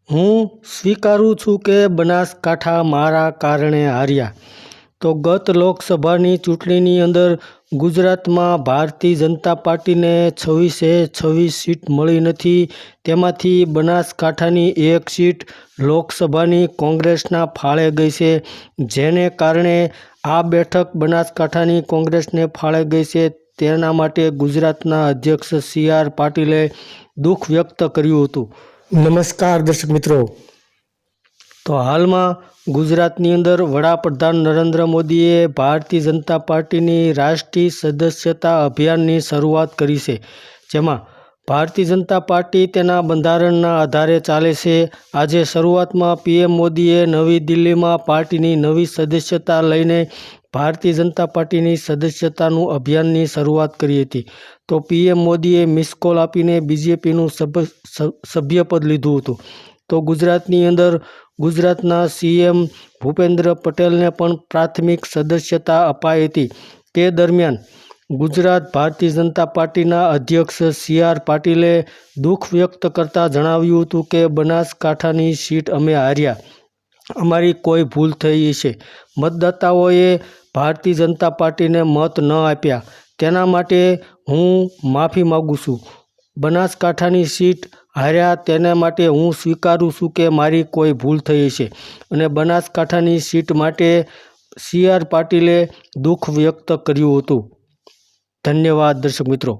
હું સ્વીકારું છું કે બનાસકાંઠા મારા કારણે હાર્યા. તો ગત લોકસભાની ચૂંટણીની અંદર ગુજરાતમાં ભારતીય જનતા પાર્ટીને 26 સીટ મળી નથી. તેમાંથી બનાસકાંઠાની એક સીટ લોકસભાની કોંગ્રેસના ફાળે ગઈ છે, જેને કારણે આ બેઠક બનાસકાંઠાની કોંગ્રેસને ફાળે ગઈ છે. તેના માટે ગુજરાતના અધ્યક્ષ CR પાટીલે દુઃખ વ્યક્ત કર્યું હતું. નમસ્કાર દર્શક મિત્રો. તો હાલમાં ગુજરાતની અંદર વડાપ્રધાન નરેન્દ્ર મોદીએ ભારતીય જનતા પાર્ટીની રાષ્ટ્રીય સદસ્યતા અભિયાનની શરૂઆત કરી છે, જેમાં ભારતીય જનતા પાર્ટી તેના બંધારણના આધારે ચાલે છે. આજે શરૂઆતમાં PM મોદીએ નવી દિલ્હીમાં પાર્ટીની નવી સદસ્યતા લઈને ભારતીય જનતા પાર્ટીની સદસ્યતાનું અભિયાનની શરૂઆત કરી હતી. તો PM મોદીએ મિસ કોલ આપીને BJPનું સભ્યપદ લીધું હતું. તો ગુજરાતની અંદર ગુજરાતના CM ભૂપેન્દ્ર પટેલને પણ પ્રાથમિક સદસ્યતા અપાઈ હતી. તે દરમિયાન ગુજરાત ભારતીય જનતા પાર્ટીના અધ્યક્ષ CR પાટીલે દુઃખ વ્યક્ત કરતા જણાવ્યું હતું કે બનાસકાંઠાની સીટ અમે હાર્યા, અમારી કોઈ ભૂલ થઈ છે. મતદાતાઓએ ભારતીય જનતા પાર્ટીને મત ન આપ્યા, તેના માટે હું માફી માગું છું. બનાસકાંઠાની સીટ હાર્યા તેના માટે હું સ્વીકારું છું કે મારી કોઈ ભૂલ થઈ છે અને બનાસકાંઠાની સીટ માટે CR પાટીલે દુઃખ વ્યક્ત કર્યું હતું. ધન્યવાદ દર્શક મિત્રો.